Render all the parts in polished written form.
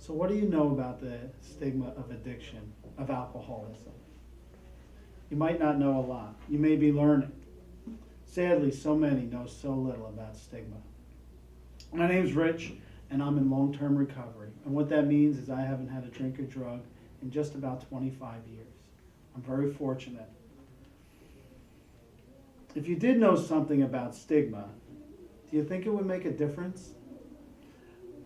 So what do you know about the stigma of addiction, of alcoholism? You might not know a lot. You may be learning. Sadly, so many know so little about stigma. My name's Rich, and I'm in long-term recovery. And what that means is I haven't had a drink or drug in just about 25 years. I'm very fortunate. If you did know something about stigma, do you think it would make a difference?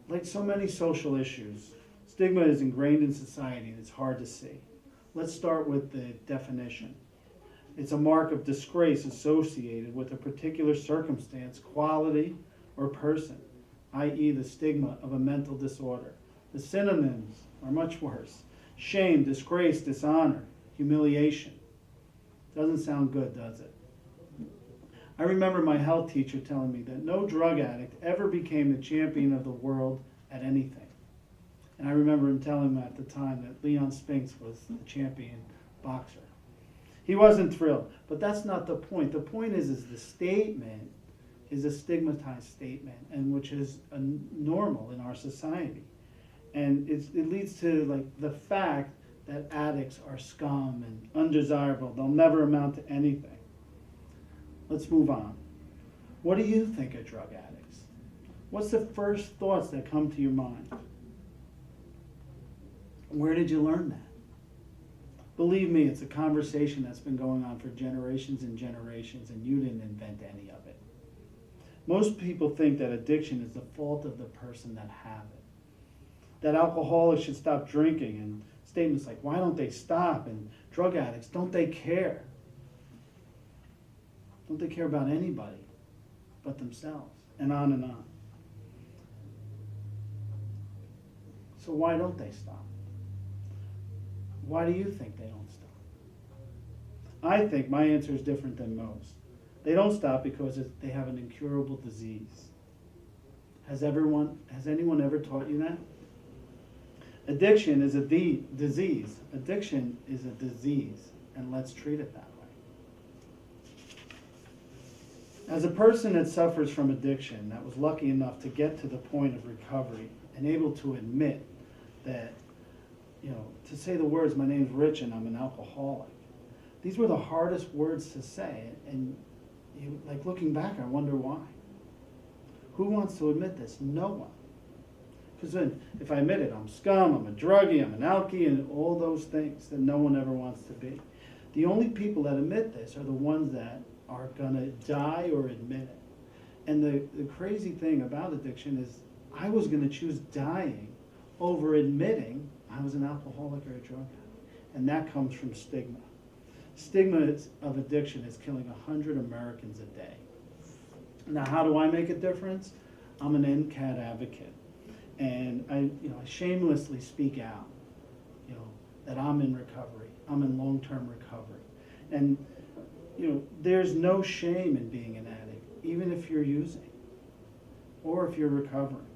Like so many social issues, stigma is ingrained in society and it's hard to see. Let's start with the definition. It's a mark of disgrace associated with a particular circumstance, quality, or person, i.e. the stigma of a mental disorder. The synonyms are much worse. Shame, disgrace, dishonor, humiliation. Doesn't sound good, does it? I remember my health teacher telling me that no drug addict ever became the champion of the world at anything. And I remember him telling me at the time that Leon Spinks was the champion boxer. He wasn't thrilled, but that's not the point. The point is the statement is a stigmatized statement, and which is normal in our society. And it leads to like the fact that addicts are scum and undesirable. They'll never amount to anything. Let's move on. What do you think of drug addicts? What's the first thoughts that come to your mind? Where did you learn that? Believe me, it's a conversation that's been going on for generations and generations, and you didn't invent any of it. Most people think that addiction is the fault of the person that have it. That alcoholics should stop drinking, and statements like, why don't they stop? And drug addicts, don't they care? Don't they care about anybody but themselves? And on and on. So why don't they stop? Why do you think they don't stop? I think my answer is different than most. They don't stop because they have an incurable disease. Has anyone ever taught you that? Addiction is a disease. Addiction is a disease, and let's treat it that way. As a person that suffers from addiction, that was lucky enough to get to the point of recovery and able to admit that, to say the words, my name's Rich and I'm an alcoholic. These were the hardest words to say, and like looking back, I wonder why. Who wants to admit this? No one. Because then, if I admit it, I'm scum, I'm a druggie, I'm an alkie, and all those things that no one ever wants to be. The only people that admit this are the ones that are going to die or admit it. And the crazy thing about addiction is I was going to choose dying over admitting I was an alcoholic or a drug addict. And that comes from stigma. Stigma of addiction is killing 100 Americans a day. Now, how do I make a difference? I'm an NCAT advocate. And I shamelessly speak out, that I'm in recovery. I'm in long-term recovery. And there's no shame in being an addict, even if you're using or if you're recovering.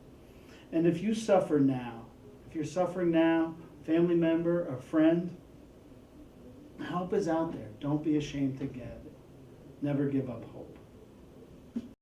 And if you suffer now, if you're suffering now, family member, a friend, help is out there. Don't be ashamed to get it. Never give up hope.